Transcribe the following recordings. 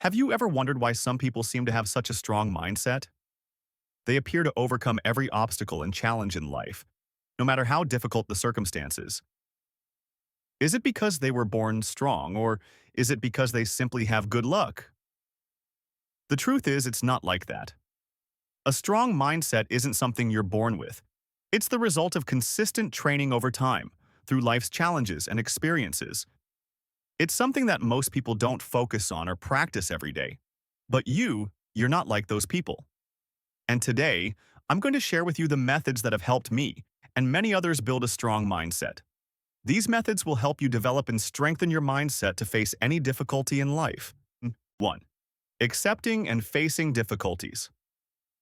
Have you ever wondered why some people seem to have such a strong mindset? They appear to overcome every obstacle and challenge in life, no matter how difficult the circumstances. Is it because they were born strong, or is it because they simply have good luck? The truth is, it's not like that. A strong mindset isn't something you're born with. It's the result of consistent training over time, through life's challenges and experiences. It's something that most people don't focus on or practice every day. But you're not like those people. And today, I'm going to share with you the methods that have helped me and many others build a strong mindset. These methods will help you develop and strengthen your mindset to face any difficulty in life. 1. Accepting and facing difficulties.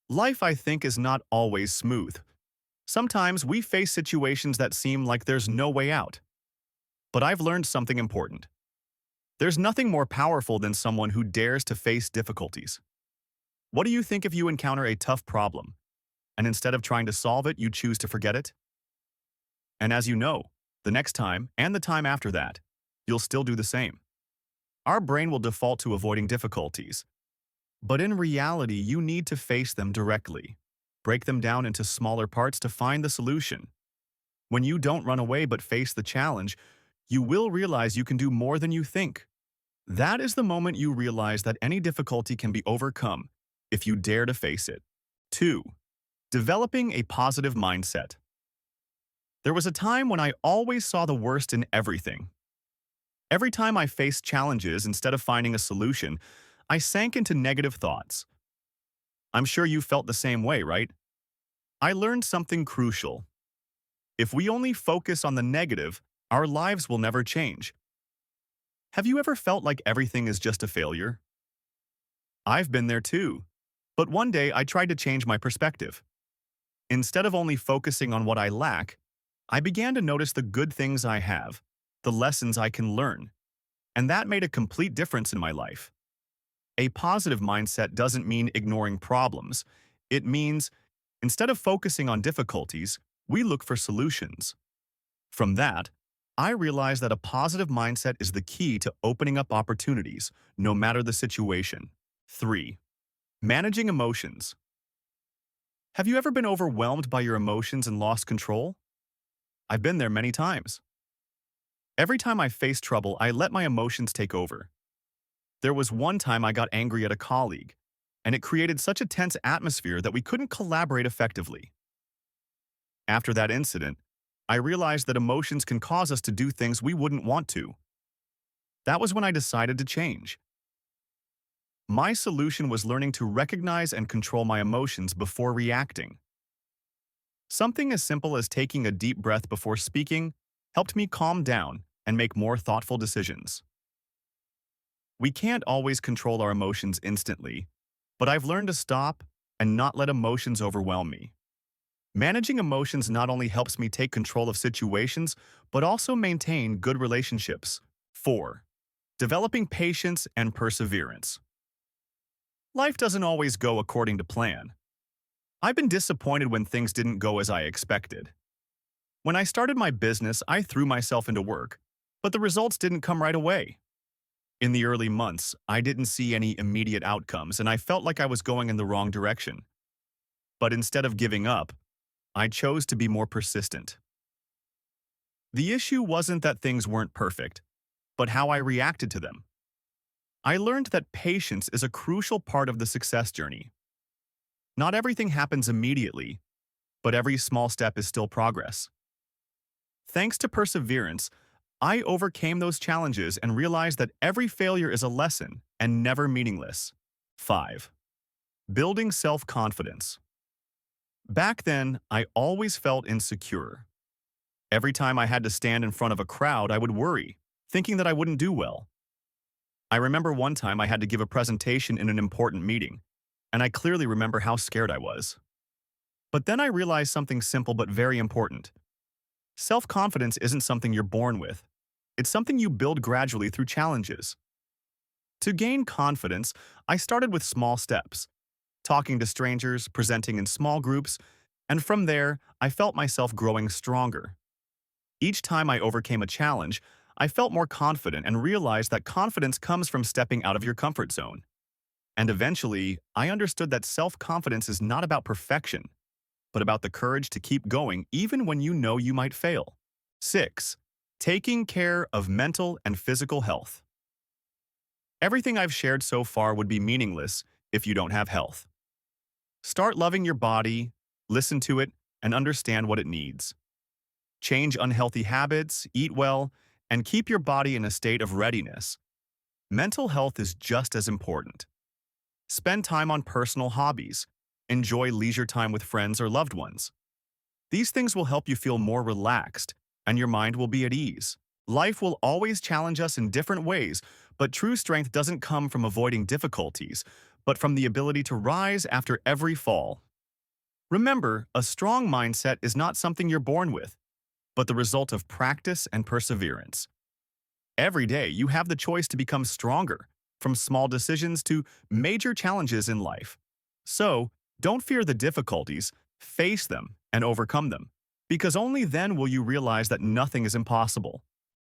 Life, I think, is not always smooth. Sometimes we face situations that seem like there's no way out. But I've learned something important. There's nothing more powerful than someone who dares to face difficulties. What do you think if you encounter a tough problem, and instead of trying to solve it, you choose to forget it? And as you know, the next time and the time after that, you'll still do the same. Our brain will default to avoiding difficulties. But in reality, you need to face them directly. Break them down into smaller parts to find the solution. When you don't run away but face the challenge, you will realize you can do more than you think. That is the moment you realize that any difficulty can be overcome if you dare to face it. 2. Developing a positive mindset. There was a time when I always saw the worst in everything. Every time I faced challenges, instead of finding a solution, I sank into negative thoughts. I'm sure you felt the same way, right? I learned something crucial. If we only focus on the negative, our lives will never change. Have you ever felt like everything is just a failure? I've been there too. But one day I tried to change my perspective. Instead of only focusing on what I lack, I began to notice the good things I have, the lessons I can learn. And that made a complete difference in my life. A positive mindset doesn't mean ignoring problems. It means, instead of focusing on difficulties, we look for solutions. From that, I realized that a positive mindset is the key to opening up opportunities, no matter the situation. 3. Managing emotions. Have you ever been overwhelmed by your emotions and lost control? I've been there many times. Every time I faced trouble, I let my emotions take over. There was one time I got angry at a colleague, and it created such a tense atmosphere that we couldn't collaborate effectively. After that incident, I realized that emotions can cause us to do things we wouldn't want to. That was when I decided to change. My solution was learning to recognize and control my emotions before reacting. Something as simple as taking a deep breath before speaking helped me calm down and make more thoughtful decisions. We can't always control our emotions instantly, but I've learned to stop and not let emotions overwhelm me. Managing emotions not only helps me take control of situations, but also maintain good relationships. 4. Developing patience and perseverance. Life doesn't always go according to plan. I've been disappointed when things didn't go as I expected. When I started my business, I threw myself into work, but the results didn't come right away. In the early months, I didn't see any immediate outcomes, and I felt like I was going in the wrong direction. But instead of giving up, I chose to be more persistent. The issue wasn't that things weren't perfect, but how I reacted to them. I learned that patience is a crucial part of the success journey. Not everything happens immediately, but every small step is still progress. Thanks to perseverance, I overcame those challenges and realized that every failure is a lesson and never meaningless. 5. Building self-confidence. Back then, I always felt insecure. Every time I had to stand in front of a crowd, I would worry, thinking that I wouldn't do well. I remember one time I had to give a presentation in an important meeting, and I clearly remember how scared I was. But then I realized something simple but very important. Self-confidence isn't something you're born with. It's something you build gradually through challenges. To gain confidence, I started with small steps, talking to strangers, presenting in small groups, and from there, I felt myself growing stronger. Each time I overcame a challenge, I felt more confident and realized that confidence comes from stepping out of your comfort zone. And eventually, I understood that self-confidence is not about perfection, but about the courage to keep going even when you know you might fail. 6. Taking care of mental and physical health. Everything I've shared so far would be meaningless if you don't have health. Start loving your body, listen to it, and understand what it needs. Change unhealthy habits, eat well, and keep your body in a state of readiness. Mental health is just as important. Spend time on personal hobbies. Enjoy leisure time with friends or loved ones. These things will help you feel more relaxed, and your mind will be at ease. Life will always challenge us in different ways, but true strength doesn't come from avoiding difficulties, but from the ability to rise after every fall. Remember, a strong mindset is not something you're born with, but the result of practice and perseverance. Every day, you have the choice to become stronger, from small decisions to major challenges in life. So, don't fear the difficulties, face them, and overcome them, because only then will you realize that nothing is impossible.